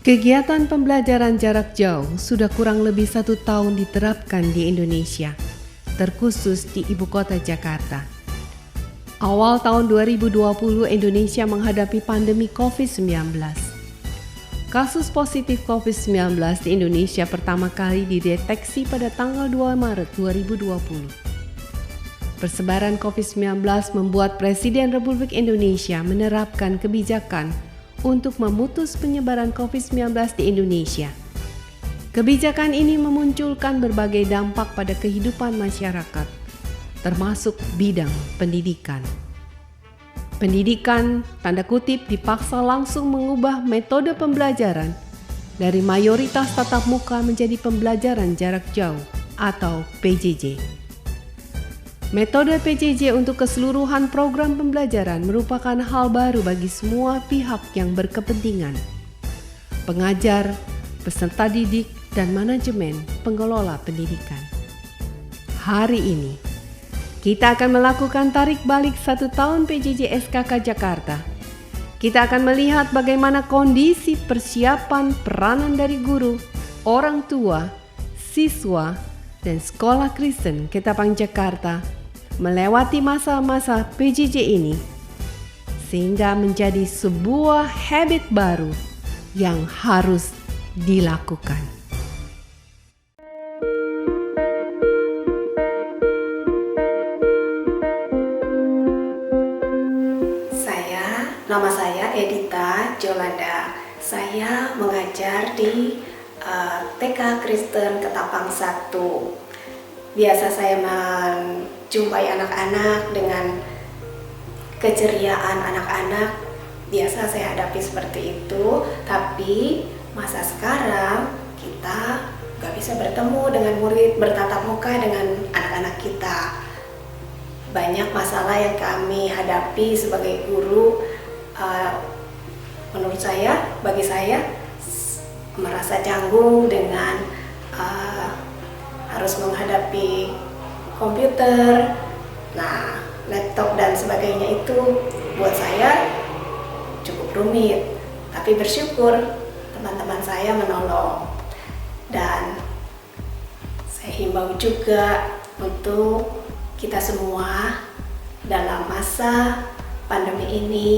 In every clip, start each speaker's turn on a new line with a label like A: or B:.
A: Kegiatan pembelajaran jarak jauh sudah kurang lebih 1 tahun diterapkan di Indonesia, terkhusus di ibu kota Jakarta. Awal tahun 2020 Indonesia menghadapi pandemi COVID-19. Kasus positif COVID-19 di Indonesia pertama kali dideteksi pada tanggal 2 Maret 2020. Persebaran COVID-19 membuat Presiden Republik Indonesia menerapkan kebijakan untuk memutus penyebaran COVID-19 di Indonesia. Kebijakan ini memunculkan berbagai dampak pada kehidupan masyarakat, termasuk bidang pendidikan. Pendidikan, tanda kutip, dipaksa langsung mengubah metode pembelajaran dari mayoritas tatap muka menjadi pembelajaran jarak jauh atau PJJ. Metode PJJ untuk keseluruhan program pembelajaran merupakan hal baru bagi semua pihak yang berkepentingan. Pengajar, peserta didik, dan manajemen pengelola pendidikan. Hari ini, kita akan melakukan tarik balik 1 tahun PJJ SKK Jakarta. Kita akan melihat bagaimana kondisi persiapan peranan dari guru, orang tua, siswa, dan sekolah Kristen Ketapang Jakarta melewati masa-masa PJJ ini, sehingga menjadi sebuah habit baru yang harus dilakukan.
B: Nama saya Edita Jolanda. Saya mengajar di TK Kristen Ketapang 1. Biasa saya menjumpai anak-anak dengan keceriaan anak-anak. Biasa saya hadapi seperti itu. Tapi masa sekarang kita gak bisa bertemu dengan murid, bertatap muka dengan anak-anak kita. Banyak masalah yang kami hadapi sebagai guru. Menurut saya, bagi saya merasa canggung dengan harus menghadapi komputer, laptop dan sebagainya. Itu buat saya cukup rumit, tapi bersyukur teman-teman saya menolong. Dan saya himbau juga untuk kita semua dalam masa pandemi ini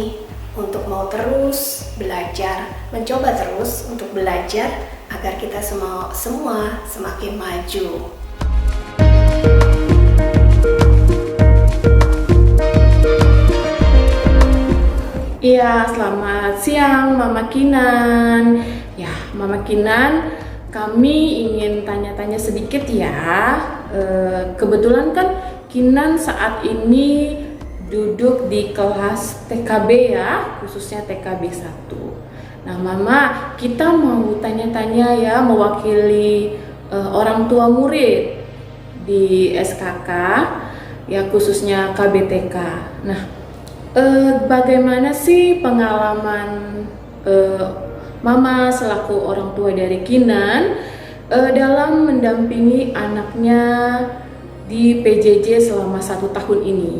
B: untuk mau terus belajar, mencoba terus untuk belajar agar kita semua semakin maju.
C: Iya, selamat siang Mama Kinan. Ya, Mama Kinan, kami ingin tanya-tanya sedikit ya. Kebetulan kan Kinan saat ini duduk di kelas TKB ya, khususnya TKB 1. Nah Mama, kita mau tanya-tanya ya, mewakili orang tua murid di SKK ya, khususnya KBTK. Nah, bagaimana sih pengalaman Mama selaku orang tua dari Kinan dalam mendampingi anaknya di PJJ selama 1 tahun ini?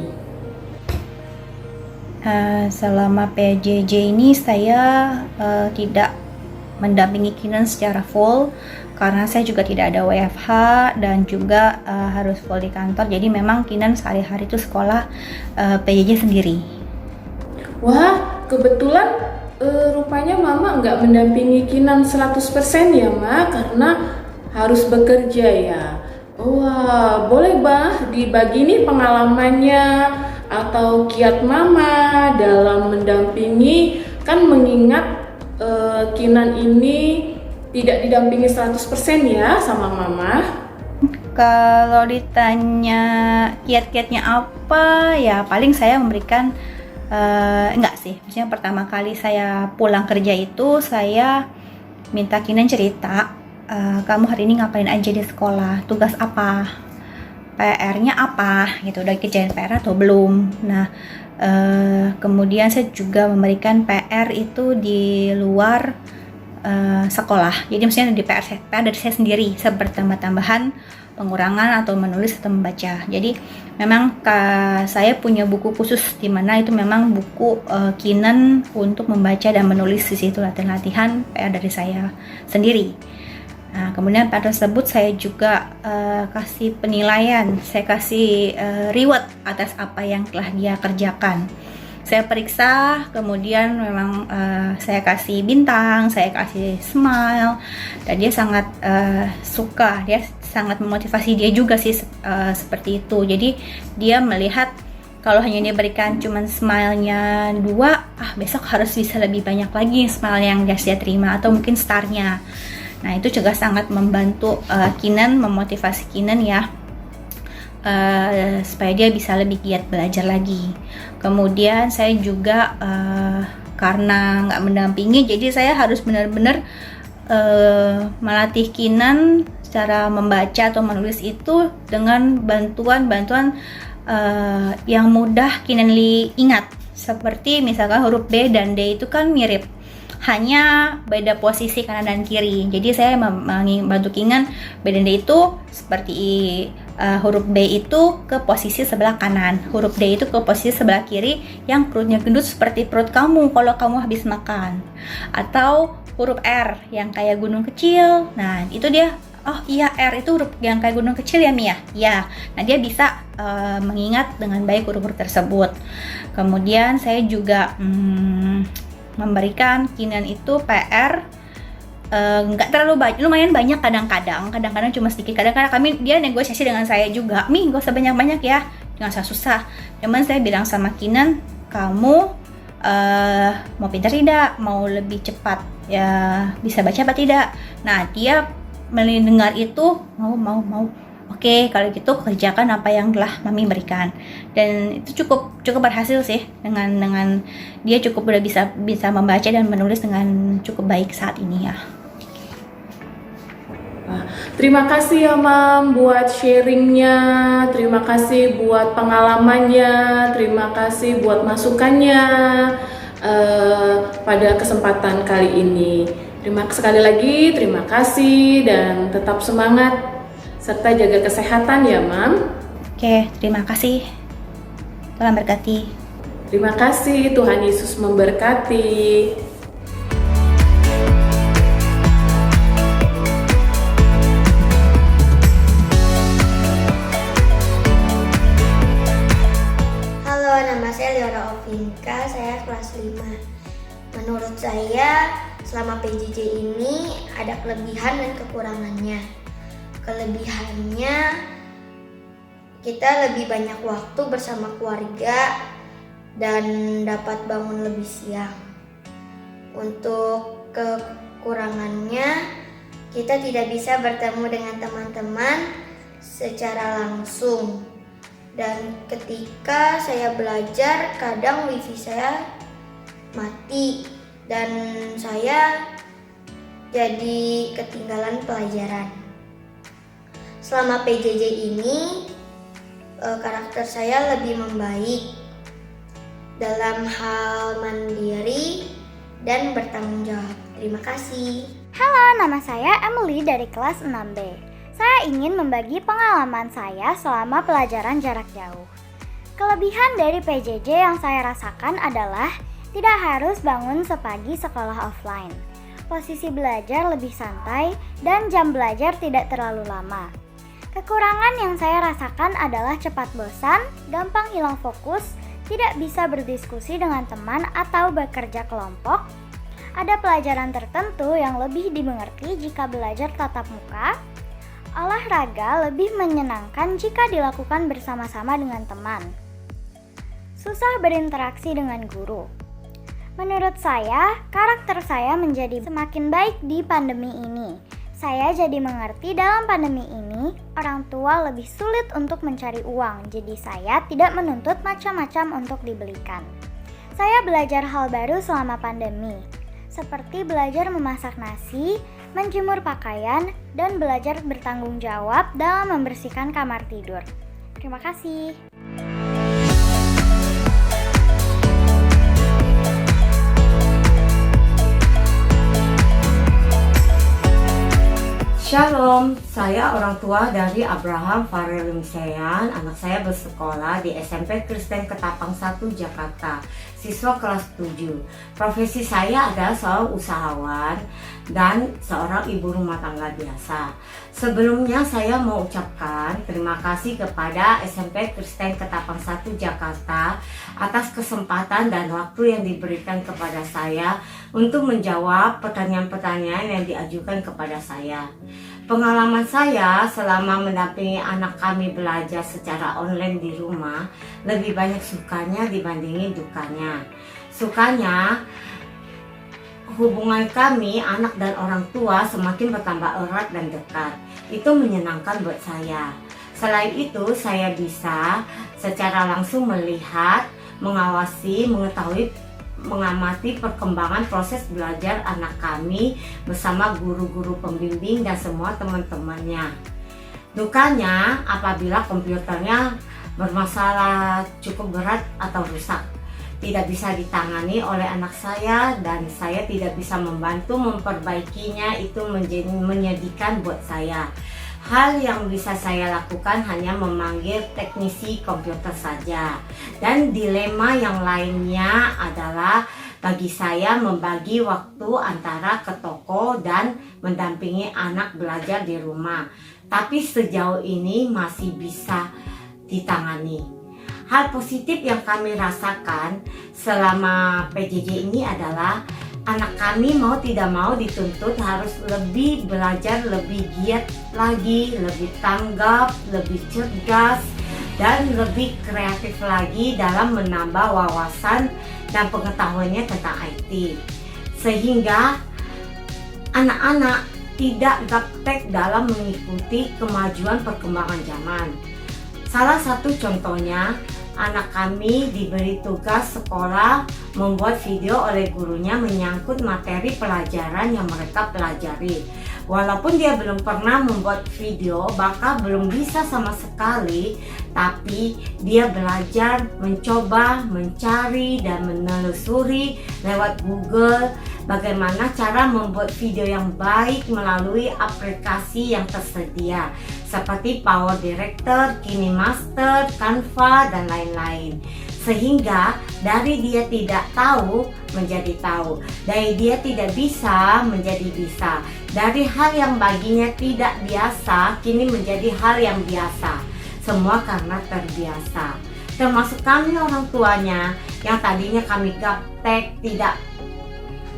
D: Selama PJJ ini saya tidak mendampingi Kinan secara full karena saya juga tidak ada WFH dan juga harus full di kantor. Jadi memang Kinan sehari-hari itu sekolah PJJ sendiri.
C: Wah, kebetulan rupanya Mama nggak mendampingi Kinan 100% ya Ma, karena harus bekerja ya. Wah, boleh Bah dibagi nih pengalamannya atau kiat Mama dalam mendampingi, kan mengingat Kinan ini tidak didampingi 100% ya sama Mama.
D: Kalau ditanya kiat-kiatnya apa, ya paling saya memberikan enggak sih, maksudnya pertama kali saya pulang kerja itu saya minta Kinan cerita, kamu hari ini ngapain aja di sekolah, tugas apa, PR-nya apa gitu, udah kerjain PR atau belum. Nah kemudian saya juga memberikan PR itu di luar sekolah. Jadi maksudnya di PR dari saya sendiri, seperti tambah-tambahan, pengurangan atau menulis atau membaca. Jadi memang saya punya buku khusus di mana itu memang buku Kinan untuk membaca dan menulis. Di situ latihan-latihan PR dari saya sendiri. Nah, kemudian pada tersebut saya juga kasih penilaian, saya kasih reward atas apa yang telah dia kerjakan. Saya periksa, kemudian memang saya kasih bintang, saya kasih smile, dan dia sangat suka, dia sangat memotivasi dia juga sih seperti itu. Jadi dia melihat kalau hanya dia berikan cuman smile-nya 2, besok harus bisa lebih banyak lagi smile yang dia terima, atau mungkin star-nya. Nah, itu juga sangat membantu Kinan, memotivasi Kinan ya, supaya dia bisa lebih giat belajar lagi. Kemudian saya juga karena nggak mendampingi, jadi saya harus benar-benar melatih Kinan secara membaca atau menulis itu dengan bantuan-bantuan yang mudah Kinan ingat. Seperti misalkan huruf B dan D itu kan mirip, hanya beda posisi kanan dan kiri. Jadi saya membantu Kinan B dan D itu seperti huruf B itu ke posisi sebelah kanan, huruf D itu ke posisi sebelah kiri yang perutnya gendut seperti perut kamu kalau kamu habis makan. Atau huruf R yang kayak gunung kecil. Nah, itu dia, oh iya, R itu huruf yang kayak gunung kecil ya Mia? Ya. Nah, dia bisa mengingat dengan baik huruf-huruf tersebut. Kemudian saya juga memberikan Kinan itu PR nggak terlalu banyak, lumayan banyak kadang-kadang cuma sedikit, kadang-kadang dia negosiasi dengan saya juga, Mi gak usah banyak-banyak ya, jangan susah-susah. Cuman saya bilang sama Kinan, kamu mau pintar tidak, mau lebih cepat ya, bisa baca apa tidak. Nah, dia mendengar itu, mau oke, kalau gitu kerjakan apa yang telah Mami berikan. Dan itu cukup berhasil sih, dengan dia cukup udah bisa membaca dan menulis dengan cukup baik saat ini ya.
C: Terima kasih ya Mam buat sharingnya, terima kasih buat pengalamannya, terima kasih buat masukannya pada kesempatan kali ini. Sekali lagi terima kasih dan tetap semangat serta jaga kesehatan ya Mam.
D: Oke, terima kasih. Tuhan berkati.
C: Terima kasih, Tuhan Yesus memberkati.
E: Halo, nama saya Liora Ovinka, saya kelas 5. Menurut saya, selama PJJ ini ada kelebihan dan kekurangannya. Kelebihannya, kita lebih banyak waktu bersama keluarga dan dapat bangun lebih siang. Untuk kekurangannya, kita tidak bisa bertemu dengan teman-teman secara langsung. Dan ketika saya belajar, kadang wifi saya mati dan saya jadi ketinggalan pelajaran. Selama PJJ ini, karakter saya lebih membaik dalam hal mandiri dan bertanggung jawab. Terima kasih.
F: Halo, nama saya Emily dari kelas 6B. Saya ingin membagi pengalaman saya selama pelajaran jarak jauh. Kelebihan dari PJJ yang saya rasakan adalah tidak harus bangun sepagi sekolah offline. Posisi belajar lebih santai dan jam belajar tidak terlalu lama. Kekurangan yang saya rasakan adalah cepat bosan, gampang hilang fokus, tidak bisa berdiskusi dengan teman atau bekerja kelompok. Ada pelajaran tertentu yang lebih dimengerti jika belajar tatap muka. Olahraga lebih menyenangkan jika dilakukan bersama-sama dengan teman. Susah berinteraksi dengan guru. Menurut saya, karakter saya menjadi semakin baik di pandemi ini. Saya jadi mengerti dalam pandemi ini, orang tua lebih sulit untuk mencari uang, jadi saya tidak menuntut macam-macam untuk dibelikan. Saya belajar hal baru selama pandemi, seperti belajar memasak nasi, menjemur pakaian, dan belajar bertanggung jawab dalam membersihkan kamar tidur. Terima kasih.
G: Shalom, saya orang tua dari Abraham Farel Limsean. Anak saya bersekolah di SMP Kristen Ketapang 1 Jakarta, siswa kelas 7. Profesi saya adalah seorang usahawan dan seorang ibu rumah tangga biasa. Sebelumnya saya mau ucapkan terima kasih kepada SMP Kristen Ketapang 1 Jakarta atas kesempatan dan waktu yang diberikan kepada saya untuk menjawab pertanyaan-pertanyaan yang diajukan kepada saya. Pengalaman saya selama mendampingi anak kami belajar secara online di rumah lebih banyak sukanya dibandingin dukanya. Sukanya, hubungan kami anak dan orang tua semakin bertambah erat dan dekat. Itu menyenangkan buat saya. Selain itu, saya bisa secara langsung melihat, mengawasi, mengamati perkembangan proses belajar anak kami bersama guru-guru pembimbing dan semua teman-temannya. Dukanya apabila komputernya bermasalah cukup berat atau rusak, tidak bisa ditangani oleh anak saya dan saya tidak bisa membantu memperbaikinya. Itu menyedihkan buat saya. Hal yang bisa saya lakukan hanya memanggil teknisi komputer saja. Dan dilema yang lainnya adalah bagi saya membagi waktu antara ke toko dan mendampingi anak belajar di rumah. Tapi sejauh ini masih bisa ditangani. Hal positif yang kami rasakan selama PJJ ini adalah anak kami mau tidak mau dituntut harus lebih belajar, lebih giat lagi, lebih tanggap, lebih cerdas, dan lebih kreatif lagi dalam menambah wawasan dan pengetahuannya tentang IT. Sehingga anak-anak tidak gaptek dalam mengikuti kemajuan perkembangan zaman. Salah satu contohnya, anak kami diberi tugas sekolah membuat video oleh gurunya menyangkut materi pelajaran yang mereka pelajari. Walaupun dia belum pernah membuat video, bahkan belum bisa sama sekali, tapi dia belajar, mencoba, mencari, dan menelusuri lewat Google bagaimana cara membuat video yang baik melalui aplikasi yang tersedia seperti Power Director, KineMaster, Canva, dan lain-lain. Sehingga dari dia tidak tahu menjadi tahu, dari dia tidak bisa menjadi bisa, dari hal yang baginya tidak biasa kini menjadi hal yang biasa. Semua karena terbiasa. Termasuk kami orang tuanya yang tadinya kami gaptek, tidak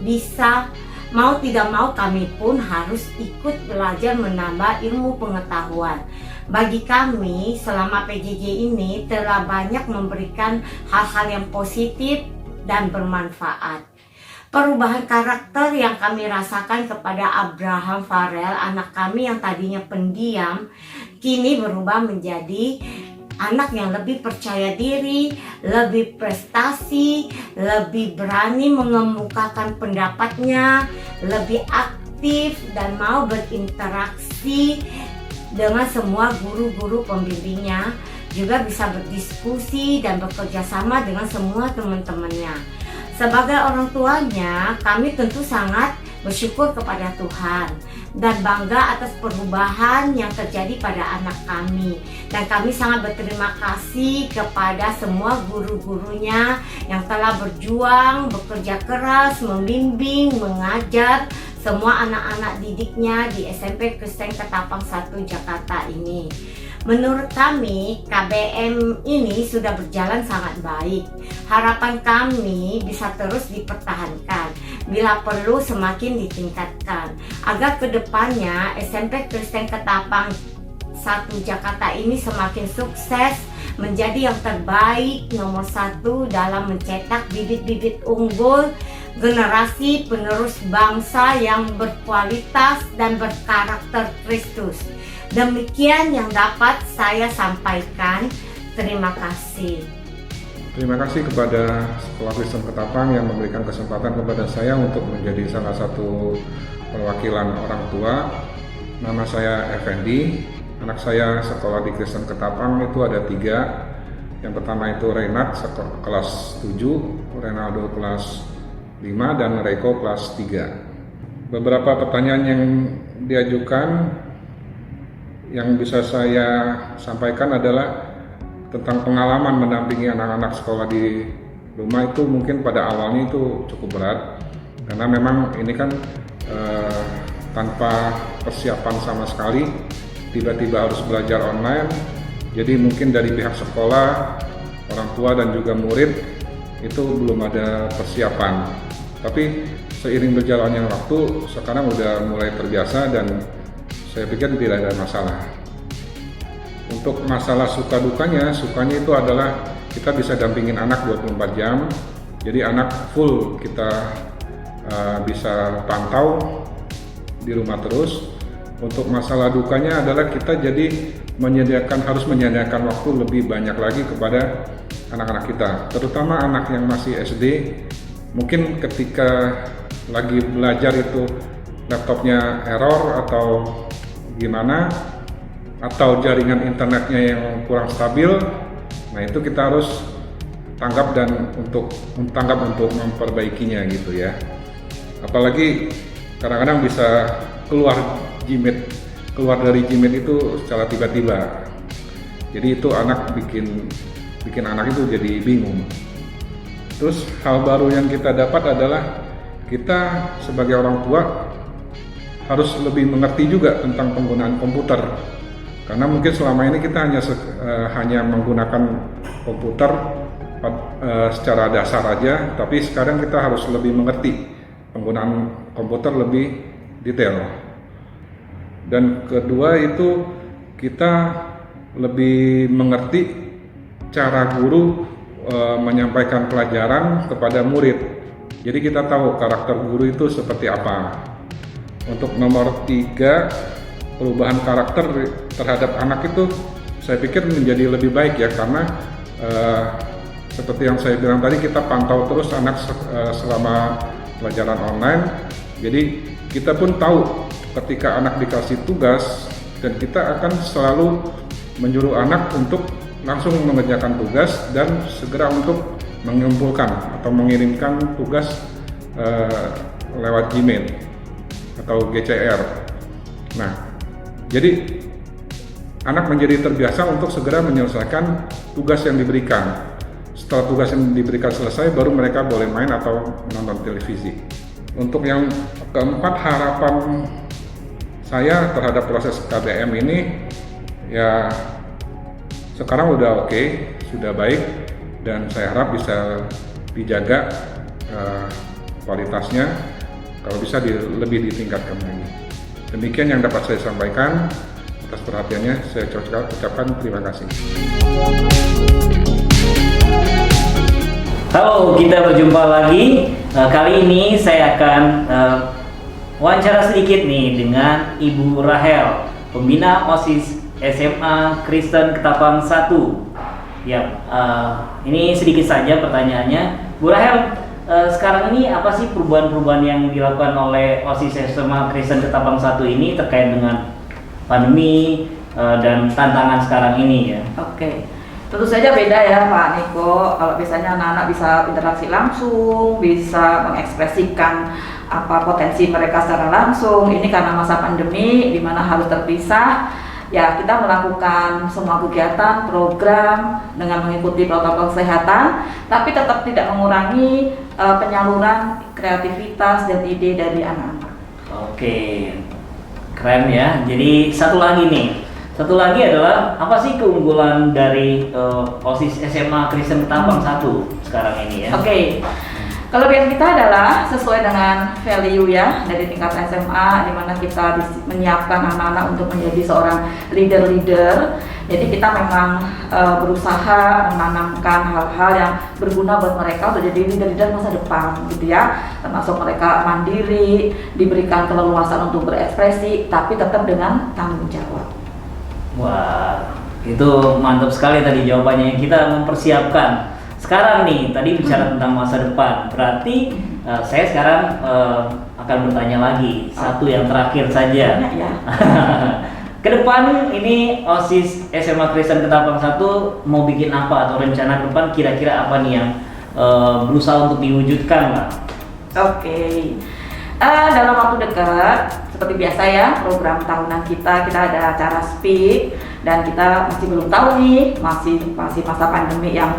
G: bisa, mau tidak mau kami pun harus ikut belajar menambah ilmu pengetahuan. Bagi kami selama PJJ ini telah banyak memberikan hal-hal yang positif dan bermanfaat. Perubahan karakter yang kami rasakan kepada Abraham Farel, anak kami yang tadinya pendiam, kini berubah menjadi anak yang lebih percaya diri, lebih prestasi, lebih berani mengemukakan pendapatnya, lebih aktif dan mau berinteraksi dengan semua guru-guru pembimbingnya, juga bisa berdiskusi dan bekerja sama dengan semua teman-temannya. Sebagai orang tuanya, kami tentu sangat bersyukur kepada Tuhan dan bangga atas perubahan yang terjadi pada anak kami. Dan kami sangat berterima kasih kepada semua guru-gurunya yang telah berjuang, bekerja keras, membimbing, mengajar semua anak-anak didiknya di SMP Kristen Ketapang 1 Jakarta ini. Menurut kami, KBM ini sudah berjalan sangat baik. Harapan kami bisa terus dipertahankan, bila perlu semakin ditingkatkan, agar kedepannya SMP Kristen Ketapang 1 Jakarta ini semakin sukses, menjadi yang terbaik, nomor 1 dalam mencetak bibit-bibit unggul, generasi penerus bangsa yang berkualitas dan berkarakter Kristus. Demikian yang dapat saya sampaikan. Terima kasih.
H: Terima kasih kepada Sekolah Kristen Ketapang yang memberikan kesempatan kepada saya untuk menjadi salah satu perwakilan orang tua. Nama saya Effendi. Anak saya sekolah di Kristen Ketapang itu ada 3. Yang pertama itu Renat kelas 7, Renaldo kelas 5, dan Reiko kelas 3. beberapa pertanyaan yang diajukan yang bisa saya sampaikan adalah tentang pengalaman mendampingi anak-anak sekolah di rumah. Itu mungkin pada awalnya itu cukup berat karena memang ini kan tanpa persiapan sama sekali, tiba-tiba harus belajar online. Jadi mungkin dari pihak sekolah, orang tua dan juga murid itu belum ada persiapan. Tapi seiring berjalannya waktu, sekarang udah mulai terbiasa dan saya pikir tidak ada masalah. Untuk masalah suka dukanya itu adalah kita bisa dampingin anak 24 jam. Jadi anak full kita bisa pantau di rumah terus. Untuk masalah dukanya adalah kita jadi harus menyediakan waktu lebih banyak lagi kepada anak-anak kita, terutama anak yang masih SD. Mungkin ketika lagi belajar itu laptopnya error atau gimana, atau jaringan internetnya yang kurang stabil, nah itu kita harus tanggap untuk memperbaikinya gitu ya. Apalagi kadang-kadang bisa keluar dari Gmail itu secara tiba-tiba. Jadi itu bikin anak itu jadi bingung. Terus hal baru yang kita dapat adalah kita sebagai orang tua harus lebih mengerti juga tentang penggunaan komputer. Karena mungkin selama ini kita hanya menggunakan komputer secara dasar aja, tapi sekarang kita harus lebih mengerti penggunaan komputer lebih detail. Dan kedua itu kita lebih mengerti cara guru menyampaikan pelajaran kepada murid. Jadi kita tahu karakter guru itu seperti apa. Untuk nomor 3, perubahan karakter terhadap anak itu saya pikir menjadi lebih baik ya, karena seperti yang saya bilang tadi, kita pantau terus anak selama pelajaran online. Jadi kita pun tahu ketika anak dikasih tugas, dan kita akan selalu menyuruh anak untuk langsung mengerjakan tugas dan segera untuk mengumpulkan atau mengirimkan tugas lewat Gmail atau GCR. Nah, jadi anak menjadi terbiasa untuk segera menyelesaikan tugas yang diberikan. Setelah tugas yang diberikan selesai, baru mereka boleh main atau nonton televisi. Untuk yang keempat, harapan saya terhadap proses KBM ini ya sekarang udah oke, sudah baik, dan saya harap bisa dijaga kualitasnya, kalau bisa lebih ditingkatkan lagi. Demikian yang dapat saya sampaikan. Atas perhatiannya saya ucapkan terima kasih.
I: Halo, kita berjumpa lagi. Kali ini saya akan wawancara sedikit nih dengan Ibu Rahel, pembina OSIS SMA Kristen Ketapang 1. Ya, ini sedikit saja pertanyaannya. Bu Rahel, sekarang ini apa sih perubahan-perubahan yang dilakukan oleh OSIS SMA Kristen Ketapang 1 ini terkait dengan pandemi dan tantangan sekarang ini ya?
J: Oke. Tentu saja beda ya Pak Niko. Kalau biasanya anak-anak bisa interaksi langsung, bisa mengekspresikan apa potensi mereka secara langsung. Ini karena masa pandemi di mana harus terpisah, ya kita melakukan semua kegiatan, program dengan mengikuti protokol kesehatan, tapi tetap tidak mengurangi penyaluran kreativitas dan ide dari anak-anak.
I: Oke, keren ya. Jadi satu lagi adalah apa sih keunggulan dari OSIS SMA Kristen Ketapang 1 sekarang ini ya?
J: Oke. Kelebihan kita adalah sesuai dengan value ya dari tingkat SMA, di mana kita menyiapkan anak-anak untuk menjadi seorang leader. Jadi kita memang berusaha menanamkan hal-hal yang berguna buat mereka untuk jadi leader masa depan gitu ya. Termasuk mereka mandiri, diberikan keleluasan untuk berekspresi, tapi tetap dengan tanggung jawab.
I: Wah, itu mantap sekali tadi jawabannya. Kita mempersiapkan. Sekarang nih, tadi bicara tentang masa depan. Berarti saya sekarang akan bertanya lagi. Satu yang terakhir saja.
J: Ya.
I: Ke depan ini OSIS SMA Kristen Ketapang 1 mau bikin apa, atau rencana ke depan kira-kira apa nih yang berusaha untuk diwujudkan, Pak?
J: Oke. Dalam waktu dekat, seperti biasa ya, program tahunan kita ada acara speak, dan kita masih belum tahu nih, masih masa pandemi yang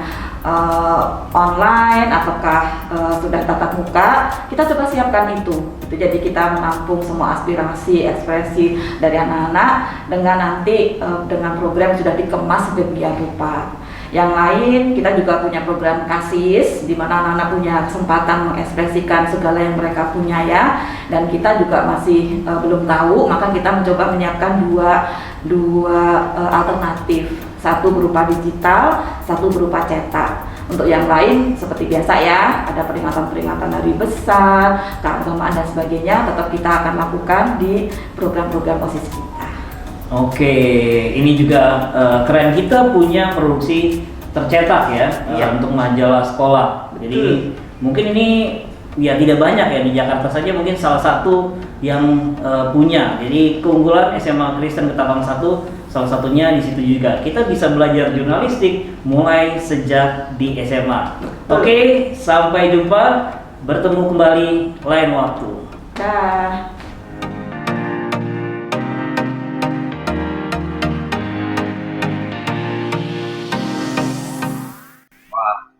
J: online ataukah sudah tatap muka. Kita coba siapkan itu. Jadi kita menampung semua aspirasi, ekspresi dari anak-anak dengan nanti dengan program sudah dikemas sedemikian rupa. Yang lain, kita juga punya program KASIS, di mana anak-anak punya kesempatan mengekspresikan segala yang mereka punya ya. Dan kita juga masih belum tahu, maka kita mencoba menyiapkan dua alternatif. Satu berupa digital, satu berupa cetak. Untuk yang lain seperti biasa ya, ada peringatan-peringatan hari besar, keagamaan dan sebagainya, tetap kita akan lakukan di program-program OSIS kita.
I: Oke, ini juga keren, kita punya produksi tercetak ya, untuk majalah sekolah. Jadi mungkin ini ya tidak banyak ya, di Jakarta saja mungkin salah satu yang punya. Jadi keunggulan SMA Kristen Ketapang 1 salah satunya di situ juga. Kita bisa belajar jurnalistik mulai sejak di SMA. Oke, sampai jumpa, bertemu kembali lain waktu.
J: Dah.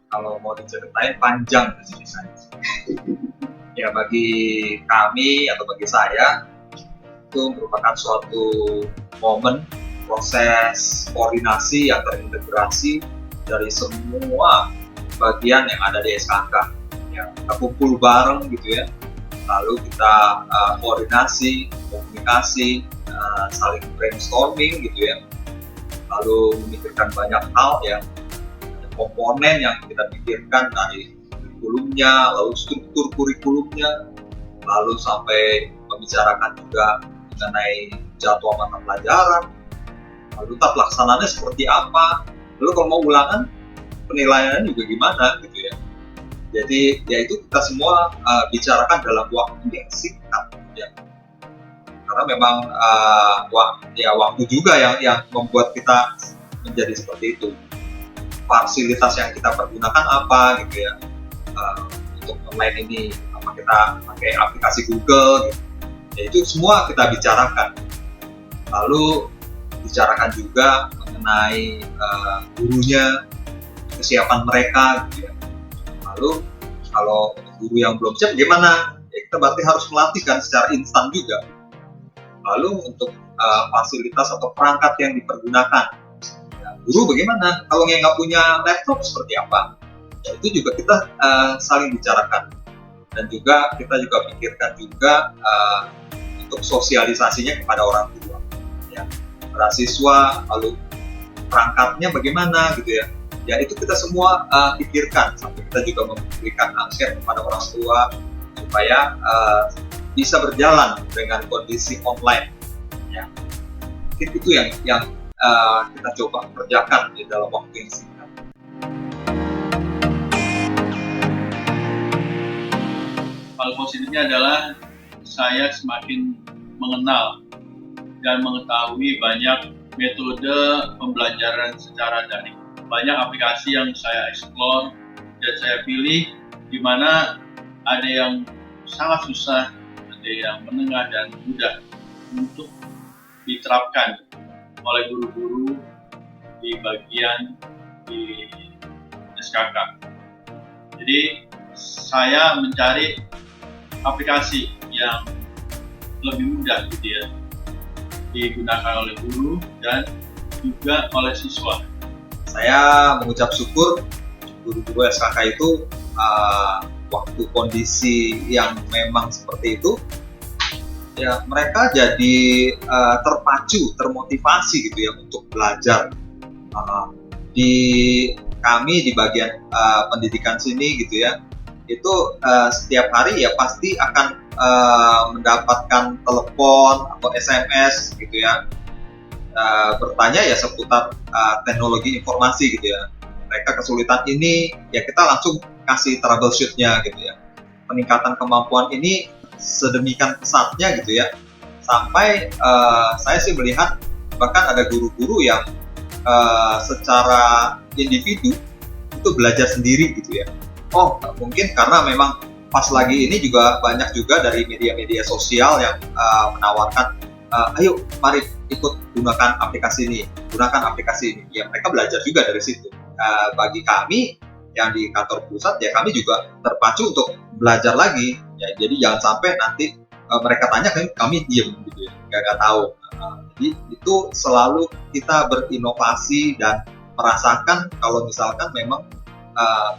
K: Kalau mau diceritain panjang ceritanya. Ya bagi kami atau bagi saya itu merupakan suatu momen proses koordinasi yang terintegrasi dari semua bagian yang ada di SKK. Ya, kita kumpul bareng gitu ya. Lalu kita koordinasi, komunikasi, saling brainstorming gitu ya. Lalu memikirkan banyak hal yang komponen yang kita pikirkan dari kurikulumnya, lalu struktur kurikulumnya, lalu sampai membicarakan juga mengenai jadwal mata pelajaran, lalu tata laksanaannya seperti apa, lalu kalau mau ulangan penilaiannya juga gimana gitu ya. Jadi ya itu kita semua bicarakan dalam waktu yang singkat ya. Karena memang waktu juga yang membuat kita menjadi seperti itu. Fasilitas yang kita pergunakan apa gitu ya, untuk online ini, apa kita pakai aplikasi Google gitu. Ya itu semua kita bicarakan. Lalu bicarakan juga mengenai gurunya, kesiapan mereka gitu ya. Lalu kalau guru yang belum siap gimana? Ya kita berarti harus melatihkan secara instan juga. Lalu untuk fasilitas atau perangkat yang dipergunakan, guru bagaimana? Kalau yang nggak punya laptop seperti apa? Ya, itu juga kita saling bicarakan. Dan juga kita juga pikirkan juga untuk sosialisasinya kepada orang tua. Ya, mahasiswa, lalu perangkatnya bagaimana gitu ya. Ya itu kita semua pikirkan. Sampai kita juga memberikan angket kepada orang tua supaya bisa berjalan dengan kondisi online. Ya, itu yang kita coba kerjakan di dalam waktu yang singkat.
L: Hal positifnya adalah saya semakin mengenal dan mengetahui banyak metode pembelajaran secara daring. Banyak aplikasi yang saya explore dan saya pilih, di mana ada yang sangat susah, ada yang menengah dan mudah untuk diterapkan oleh guru-guru di bagian di SKK. Jadi saya mencari aplikasi yang lebih mudah gitu ya, digunakan oleh guru dan juga oleh siswa.
K: Saya mengucap syukur guru-guru SKK itu waktu kondisi yang memang seperti itu, ya mereka jadi terpacu, termotivasi gitu ya untuk belajar. Di kami di bagian pendidikan sini gitu ya, itu setiap hari ya pasti akan mendapatkan telepon atau SMS gitu ya, bertanya ya seputar teknologi informasi gitu ya. Mereka kesulitan ini, ya kita langsung kasih troubleshoot-nya gitu ya. Peningkatan kemampuan ini sedemikian pesatnya gitu ya, sampai saya sih melihat bahkan ada guru-guru yang secara individu itu belajar sendiri gitu ya. Oh mungkin karena memang pas lagi ini juga banyak juga dari media-media sosial yang menawarkan, ayo mari ikut gunakan aplikasi ini, ya mereka belajar juga dari situ. Bagi kami yang di kantor pusat ya kami juga terpacu untuk belajar lagi ya, jadi jangan sampai nanti mereka tanya kami diem gitu ya, nggak tahu. Jadi itu selalu kita berinovasi dan merasakan kalau misalkan memang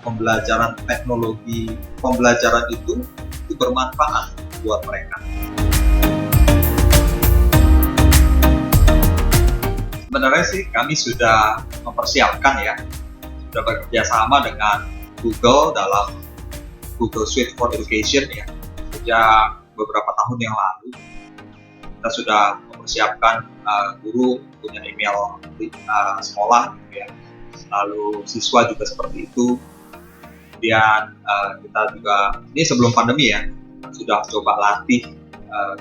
K: pembelajaran teknologi, pembelajaran itu bermanfaat buat mereka. Sebenarnya sih kami sudah mempersiapkan ya, sudah bekerja sama dengan Google dalam Google Suite for Education ya. Sejak beberapa tahun yang lalu kita sudah mempersiapkan guru punya email sekolah gitu ya. Lalu siswa juga seperti itu. Kemudian kita juga, ini sebelum pandemi ya, sudah coba latih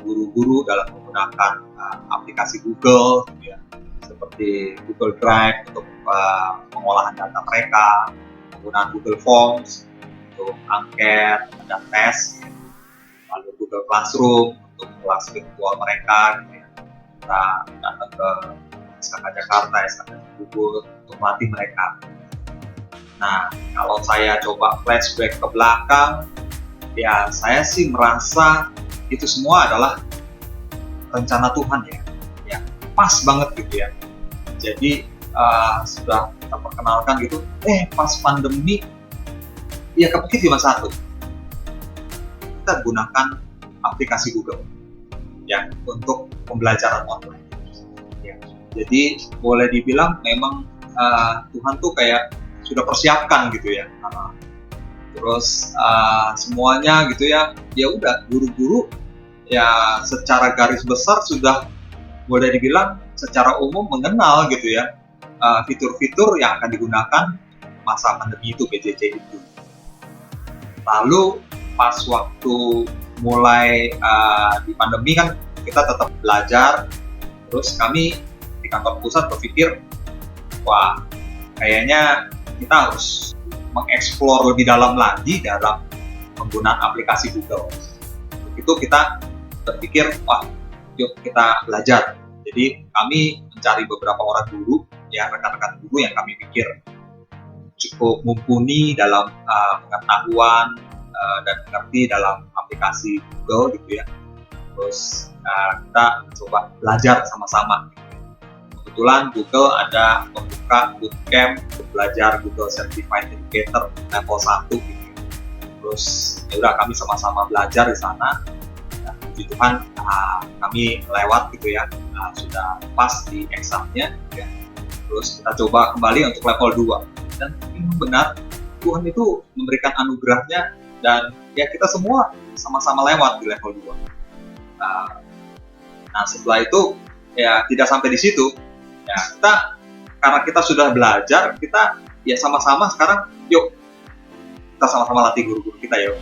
K: guru-guru dalam menggunakan aplikasi Google gitu ya, seperti Google Drive untuk pengolahan data mereka, penggunaan Google Forms untuk angket dan tes, lalu Google Classroom untuk kelas virtual mereka gitu ya. Kita datang ke SKK Jakarta, SKK Bogor untuk melatih mereka. Nah, kalau saya coba flashback ke belakang, ya saya sih merasa itu semua adalah rencana Tuhan ya, pas banget gitu ya. Jadi sudah kita perkenalkan gitu, pas pandemi, ya kepikir cuma satu, kita gunakan aplikasi Google ya untuk pembelajaran online. Ya. Jadi boleh dibilang memang Tuhan tuh kayak sudah persiapkan gitu ya. Terus semuanya gitu ya, ya udah guru-guru ya secara garis besar sudah boleh dibilang secara umum mengenal gitu ya fitur-fitur yang akan digunakan masa pandemi itu, PJJ itu. Lalu pas waktu mulai di pandemi kan kita tetap belajar, terus kami di kantor pusat berpikir, wah kayaknya kita harus mengeksplor lebih dalam lagi dalam penggunaan aplikasi Google. Untuk itu kita berpikir, wah yuk kita belajar. Jadi kami mencari beberapa orang guru, ya rekan-rekan guru yang kami pikir cukup mumpuni dalam pengetahuan dan mengerti dalam aplikasi Google gitu ya. Terus kita coba belajar sama-sama. Kebetulan Google ada membuka bootcamp untuk belajar Google Certified Educator level 1 gitu. Terus ya udah kami sama-sama belajar di sana. Dan puji Tuhan kami lewat gitu ya, sudah pas di examnya ya. Terus kita coba kembali untuk level 2. Dan memang benar Tuhan itu memberikan anugerahnya dan ya kita semua sama-sama lewat di level 2. Nah setelah itu ya tidak sampai di situ. Ya, karena kita sudah belajar, kita ya sama-sama sekarang yuk kita sama-sama latih guru-guru kita yuk.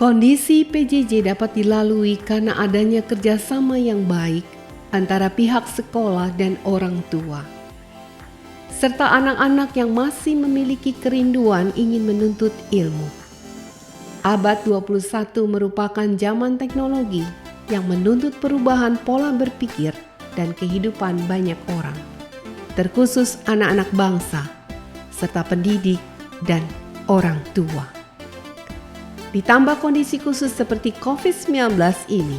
A: Kondisi PJJ dapat dilalui karena adanya kerjasama yang baik antara pihak sekolah dan orang tua, serta anak-anak yang masih memiliki kerinduan ingin menuntut ilmu. Abad 21 merupakan zaman teknologi yang menuntut perubahan pola berpikir dan kehidupan banyak orang, terkhusus anak-anak bangsa, serta pendidik dan orang tua. Ditambah kondisi khusus seperti COVID-19 ini,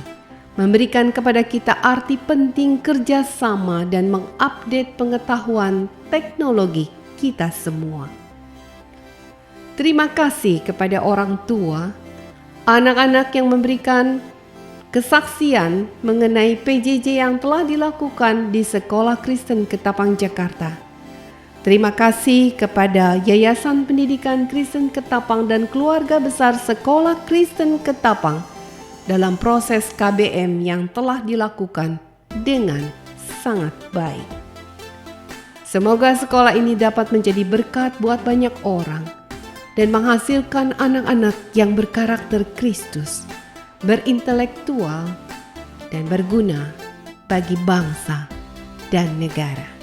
A: memberikan kepada kita arti penting kerjasama dan mengupdate pengetahuan teknologi kita semua. Terima kasih kepada orang tua, anak-anak yang memberikan kesaksian mengenai PJJ yang telah dilakukan di Sekolah Kristen Ketapang, Jakarta. Terima kasih kepada Yayasan Pendidikan Kristen Ketapang dan keluarga besar Sekolah Kristen Ketapang dalam proses KBM yang telah dilakukan dengan sangat baik. Semoga sekolah ini dapat menjadi berkat buat banyak orang dan menghasilkan anak-anak yang berkarakter Kristus, berintelektual, dan berguna bagi bangsa dan negara.